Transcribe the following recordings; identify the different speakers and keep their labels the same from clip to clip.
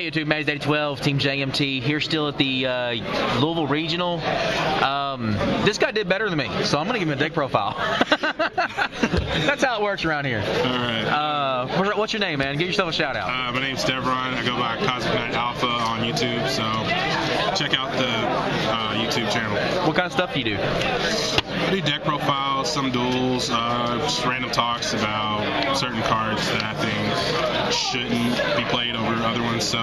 Speaker 1: Hey YouTube, Maze8012, Team JMT here, still at the Louisville Regional. This guy did better than me, so I'm gonna give him a deck profile. That's how it works around here.
Speaker 2: All right.
Speaker 1: What's your name, man? Give yourself a shout out.
Speaker 2: My name's Devron. I go by CosmicKnight Alpha on YouTube, so check out the YouTube channel.
Speaker 1: What kind of stuff do you do?
Speaker 2: I do deck profiles, some duels, just random talks about certain cards that I think shouldn't be played over other ones. So,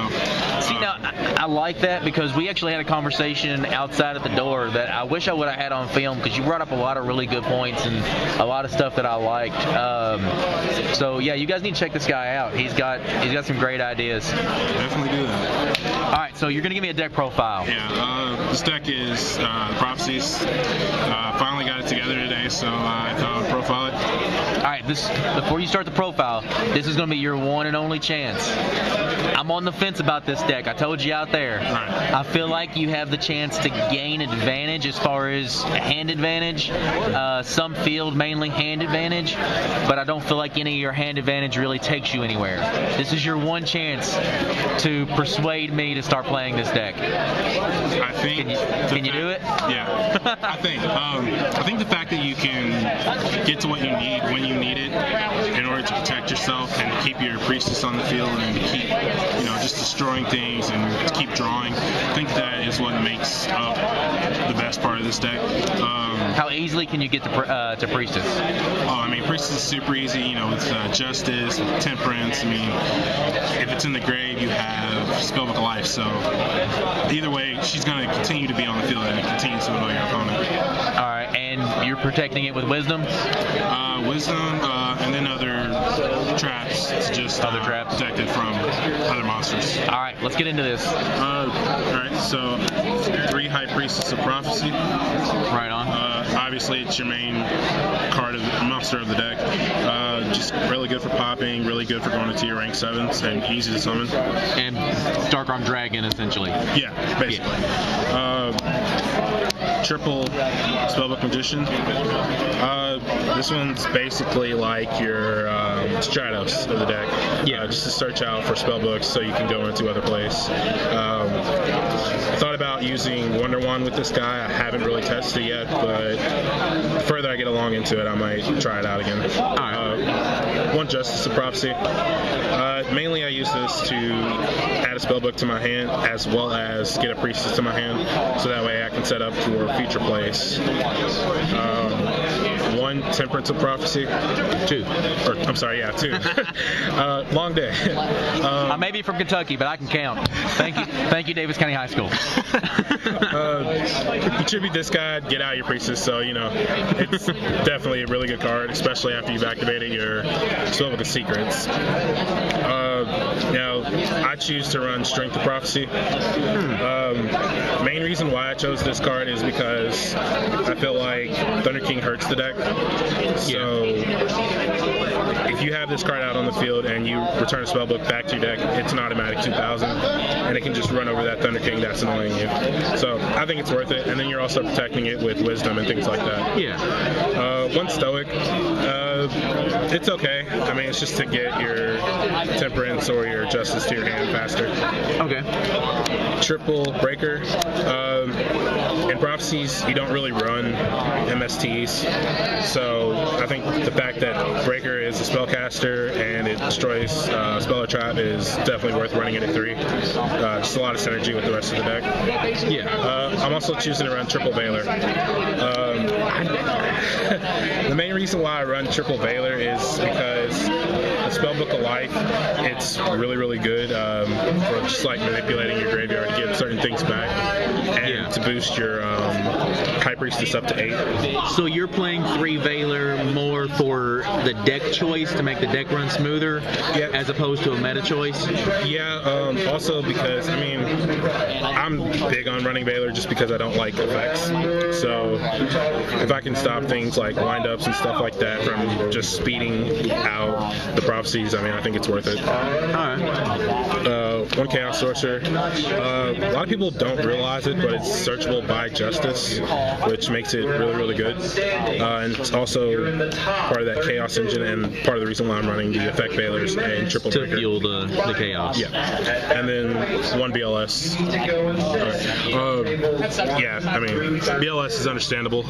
Speaker 1: see, now I like that because we actually had a conversation outside at the door that I wish I would have had on film, because you brought up a lot of really good points and a lot of stuff that I liked. So yeah, you guys need to check this guy out. He's got some great ideas.
Speaker 2: Definitely do that.
Speaker 1: All right, so you're gonna give me a deck profile.
Speaker 2: Yeah, this deck is Prophecies. Finally got it together today, so I thought I'd profile it.
Speaker 1: All right, before you start the profile, this is going to be your one and only chance. I'm on the fence about this deck. I told you out there.
Speaker 2: Right.
Speaker 1: I feel like you have the chance to gain advantage as far as hand advantage. Some field, mainly hand advantage, but I don't feel like any of your hand advantage really takes you anywhere. This is your one chance to persuade me to start playing this deck.
Speaker 2: I think.
Speaker 1: Can you do it?
Speaker 2: Yeah. I think the fact that you can get to what you need when you need it in order to protect yourself and keep your priestess on the field and keep, just destroying things and keep drawing. I think that is what makes up the best part of this deck.
Speaker 1: How easily can you get to priestess?
Speaker 2: Oh, I mean, priestess is super easy. With justice, with temperance. I mean, if it's in the grave, you have Spellbook of Life. So either way, she's going to continue to be on the field and continue to annoy your opponent.
Speaker 1: All right, and you're protecting it with wisdom?
Speaker 2: Wisdom, and then other traps. It's just protected from other monsters.
Speaker 1: All right, let's get into this.
Speaker 2: All right, so 3 High Priestess of Prophecy.
Speaker 1: Right on.
Speaker 2: Obviously, it's your main card of monster of the deck. Just really good for popping, really good for going into your rank 7s, and easy to summon.
Speaker 1: And Dark Arm Dragon, essentially.
Speaker 2: Yeah, basically. Triple Spellbook Magician. This one's basically like your Stratos of the deck.
Speaker 1: Yeah.
Speaker 2: Just to search out for spellbooks so you can go into other plays. I thought about using Wonder Wand with this guy. I haven't really tested it yet, but the further I get along into it, I might try it out again.
Speaker 1: All right.
Speaker 2: 1 Justice of Prophecy. Mainly I use this to add a spellbook to my hand as well as get a priestess to my hand, so that way I can set up for future plays. 1 Temperance of Prophecy.
Speaker 1: 2.
Speaker 2: I'm sorry, yeah, 2. Long day.
Speaker 1: I may be from Kentucky, but I can count. Thank you, Davis County High School.
Speaker 2: You tribute this guy, get out your priestess, so it's definitely a really good card, especially after you've activated your Spellbook of Secrets. Now, I choose to run Strength of Prophecy. Main reason why I chose this card is because I feel like Thunder King hurts the deck. So if you have this card out on the field and you return a spellbook back to your deck, it's an automatic 2,000, and it can just run over that Thunder King that's annoying you. So I think it's worth it, and then you're also protecting it with wisdom and things like that.
Speaker 1: Yeah.
Speaker 2: 1 Stoic. It's okay. I mean, it's just to get your temperance or your justice to your hand faster.
Speaker 1: Okay.
Speaker 2: Triple Breaker. In Prophecies, you don't really run MSTs, so I think the fact that Breaker is a spellcaster and it destroys spell or trap is definitely worth running it at 3. Just a lot of synergy with the rest of the deck.
Speaker 1: Yeah.
Speaker 2: I'm also choosing to run Triple Veiler. The main reason why I run Triple Veiler is because the Spellbook of Life, it's really, really good for just like manipulating your graveyard to get certain things back and to boost your High Priestess up to 8.
Speaker 1: So you're playing 3 Veiler more for the deck choice to make the deck run smoother, as opposed to a meta choice?
Speaker 2: Yeah, also because, I mean, I'm big on running Veiler just because I don't like effects. So if I can stop things like wind-ups and stuff like that from just speeding out the Prophecies, I mean, I think it's worth it.
Speaker 1: All right.
Speaker 2: one Chaos Sorcerer. A lot of people don't realize it, but it's searchable by Justice, which makes it really, really good. And it's also part of that Chaos engine, and part of the reason why I'm running the Effect Bailers and Triple
Speaker 1: To
Speaker 2: Breaker.
Speaker 1: fuel the Chaos.
Speaker 2: Yeah. And then one BLS. Yeah, I mean, BLS is understandable.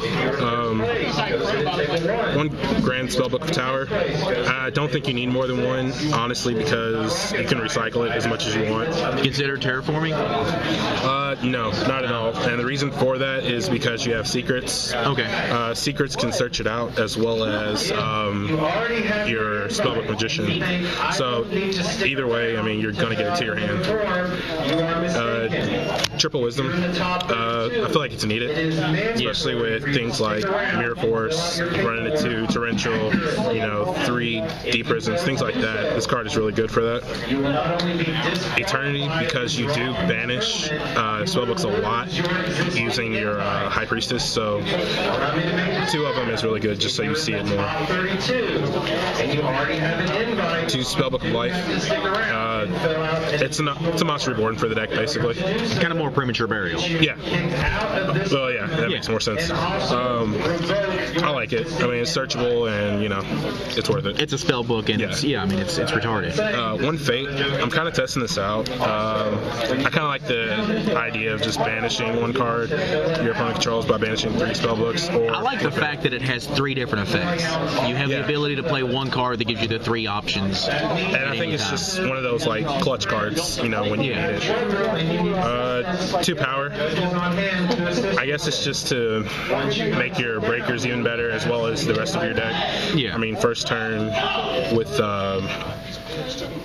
Speaker 2: One Grand Spellbook of Tower. I don't think you need more than one, honestly, because you can recycle it as much as you want.
Speaker 1: Consider terraforming?
Speaker 2: No, not at all. And the reason for that is because you have secrets.
Speaker 1: Okay.
Speaker 2: Secrets can search it out, as well as your Spellbook Magician. So either way, I mean, you're going to get it to your hand. Triple Wisdom. I feel like it's needed, especially with things like Mirror Force, running it to Torrential, 3 Deep Prisons, things like that. This card is really good for that. Eternity, because you do banish spellbooks a lot using your High Priestess, so 2 of them is really good, just so you see it more. 2 Spellbook of Life. It's a Monster Reborn for the deck, basically.
Speaker 1: Kind of more premature burial.
Speaker 2: Yeah. Well, yeah, that makes more sense. I like it. I mean, it's searchable, and it's worth it.
Speaker 1: It's a spell book, and it's retarded.
Speaker 2: One Fate. I'm kind of testing this out. I kind of like the idea of just banishing one card your opponent controls by banishing 3 spell books.
Speaker 1: I like the fact that it has 3 different effects. You have the ability to play one card that gives you the 3 options.
Speaker 2: And I think it's just one of those like clutch cards, when you need it. 2 power. I guess it's just to make your breakers even better, as well as the rest of your deck.
Speaker 1: Yeah.
Speaker 2: I mean, first turn with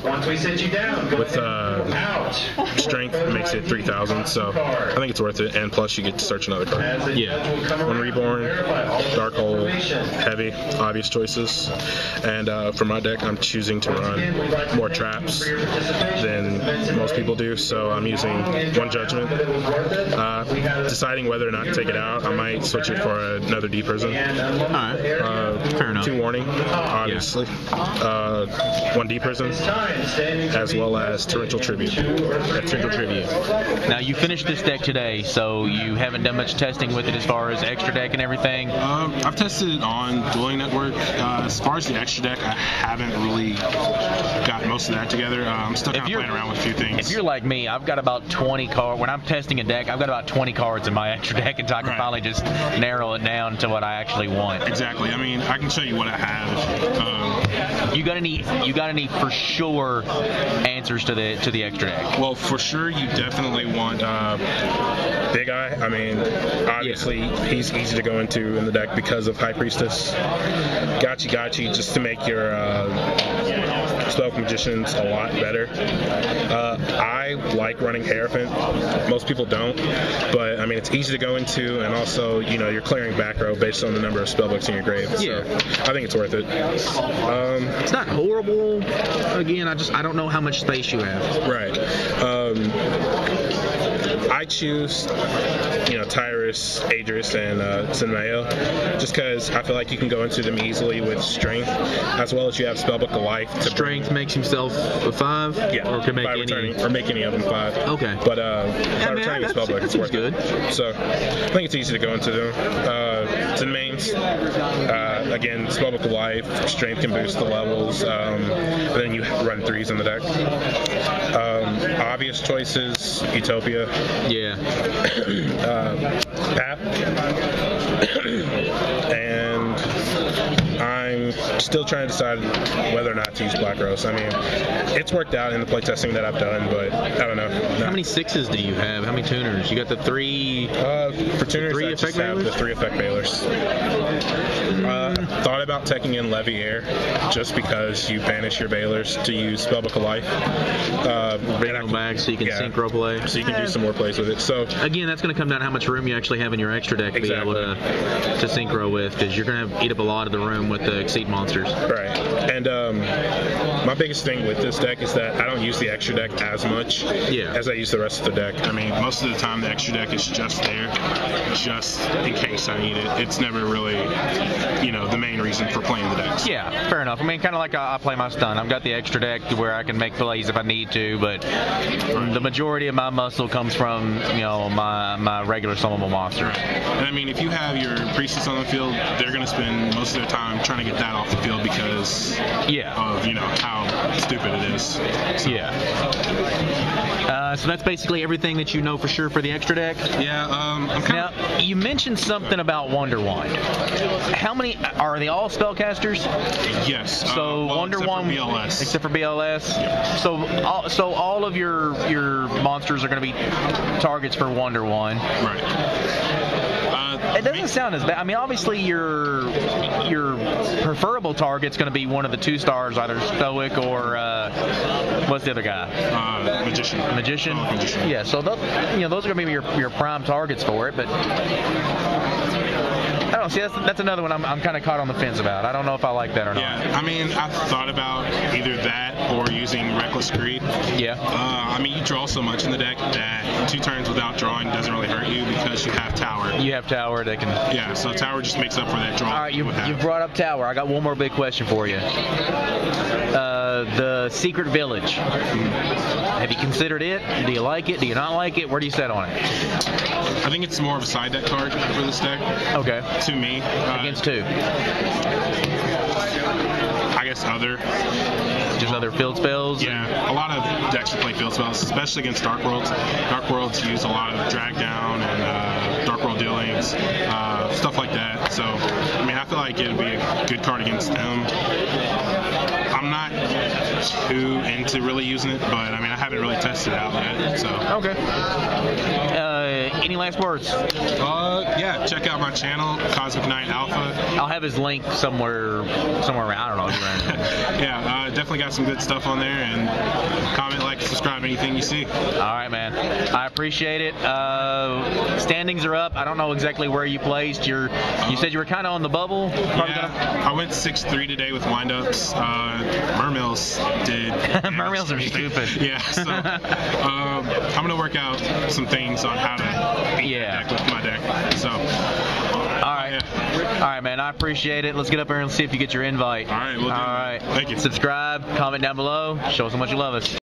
Speaker 3: once we sit you down,
Speaker 2: strength makes it 3,000, so I think it's worth it, and plus you get to search another card.
Speaker 1: Yeah.
Speaker 2: One Reborn, Dark Hole, Heavy, obvious choices, and for my deck I'm choosing to run more traps than most people do, so I'm using one Judgment. Deciding whether or not to take it out, I might switch it for another Deep Prison.
Speaker 1: Alright. Fair enough.
Speaker 2: 2 Warning, obviously. 1 Deep Prison, as well as Torrential Tribute.
Speaker 1: Now, you finished this deck today, so you haven't done much testing with it as far as extra deck and everything?
Speaker 2: I've tested it on Dueling Network. As far as the extra deck, I haven't really got most of that together. I'm still kind of playing around with a few things.
Speaker 1: If you're like me, I've got about 20 cards. When I'm testing a deck, I've got about 20 cards in my extra deck until I can finally just narrow it down to what I actually want.
Speaker 2: Exactly. I mean, I can show you what I have.
Speaker 1: You got any for sure answers to the extra deck?
Speaker 2: Well, for sure, you definitely want Big Eye. I mean, obviously, he's easy to go into in the deck because of High Priestess. Gachi, just to make your Spell Magicians a lot better. I like running Hierophant. Most people don't, but I mean, it's easy to go into, and also, you're clearing back row based on the number of spellbooks in your grave. So I think it's worth it.
Speaker 1: It's not horrible. Again, I don't know how much space you have.
Speaker 2: Right. I choose, Tyrus, Adris, and Sinmail, just because I feel like you can go into them easily with Strength, as well as you have Spellbook of Life.
Speaker 1: Strength makes himself a 5?
Speaker 2: Yeah,
Speaker 1: or can make
Speaker 2: make any of them 5.
Speaker 1: Okay.
Speaker 2: But by returning the Spellbook, it's worth
Speaker 1: good.
Speaker 2: it. So I think it's easy to go into them. Sin mains, again, Spellbook of Life, Strength can boost the levels, and then you run 3s in the deck. Obvious choices, Utopia.
Speaker 1: Yeah.
Speaker 2: Pap. And I'm still trying to decide whether or not to use Black Rose. I mean, it's worked out in the playtesting that I've done, but I don't know.
Speaker 1: How many 6s do you have? How many tuners? You got the 3...
Speaker 2: for tuners, I just have the 3 Effect Bailers. Thought about taking in Leviair, just because you banish your Bailers to use Spellbook of Life.
Speaker 1: Bring them back so you can synchro play.
Speaker 2: So you can do some more plays with it. So
Speaker 1: again, that's going to come down to how much room you actually have in your extra deck to be able to synchro with, because you're going to eat up a lot of the room with the Exceed monsters.
Speaker 2: Right. And my biggest thing with this deck is that I don't use the extra deck as much as I use the rest of the deck. I mean, most of the time the extra deck is just there, just in case I need it. It's never really, you know, the main reason for playing the decks.
Speaker 1: Yeah, fair enough. I mean, kind of like I play my stun. I've got the extra deck to where I can make plays if I need to, but the majority of my muscle comes from, you know, my regular summonable monsters.
Speaker 2: And I mean, if you have your priestess on the field, they're going to spend most of their time trying to get that off the field because of, you know, how stupid it is. So.
Speaker 1: Yeah. So that's basically everything that you know for sure for the extra deck?
Speaker 2: Yeah.
Speaker 1: Now, you mentioned something about Wonder Wand. How many, are they all spellcasters?
Speaker 2: Yes.
Speaker 1: So Wonder Wand, except for BLS.
Speaker 2: Yeah.
Speaker 1: So all of your monsters are going to be targets for Wonder Wand.
Speaker 2: Right.
Speaker 1: It doesn't sound as bad. I mean, obviously your preferable target's going to be one of the 2 stars, either Stoic or what's the other guy?
Speaker 2: Magician.
Speaker 1: Magician.
Speaker 2: Oh, Magician.
Speaker 1: Yeah. So those are going to be your prime targets for it, but. I don't know. See, that's another one I'm kind of caught on the fence about. I don't know if I like that or not.
Speaker 2: Yeah, I mean, I've thought about either that or using Reckless Greed.
Speaker 1: Yeah.
Speaker 2: I mean, you draw so much in the deck that 2 turns without drawing doesn't really hurt you because you have Tower.
Speaker 1: You have Tower that can...
Speaker 2: Yeah, so Tower just makes up for that draw.
Speaker 1: All right, you brought up Tower. I got one more big question for you. The Secret Village. Have you considered it? Do you like it? Do you not like it? Where do you set on it?
Speaker 2: I think it's more of a side deck card for this deck.
Speaker 1: Okay.
Speaker 2: To me.
Speaker 1: Against who?
Speaker 2: I guess other.
Speaker 1: Just other field spells?
Speaker 2: Yeah, a lot of decks that play field spells, especially against Dark Worlds. Dark Worlds use a lot of drag down and Dark World dealings, stuff like that. So, I mean, I feel like it would be a good card against them. I'm not too into really using it, but I mean, I haven't really tested it out yet. So.
Speaker 1: Okay. Any last words?
Speaker 2: Yeah, check out my channel, CosmicKnight Alpha.
Speaker 1: I'll have his link somewhere around. I don't know.
Speaker 2: Yeah, definitely got some good stuff on there, and comment, like, subscribe, anything you see.
Speaker 1: All right, man. I appreciate it. Standings are up. I don't know exactly where you placed. You said you were kind of on the bubble.
Speaker 2: I went 6-3 today with windups. Mermills did.
Speaker 1: Mermills are stupid.
Speaker 2: Yeah, so I'm gonna work out some things on how to beat that deck with my deck. So.
Speaker 1: All right. All right, man. I appreciate it. Let's get up there and see if you get your invite.
Speaker 2: All right. We'll do.
Speaker 1: All right.
Speaker 2: Thank you.
Speaker 1: Subscribe. Comment down below. Show us how much you love us.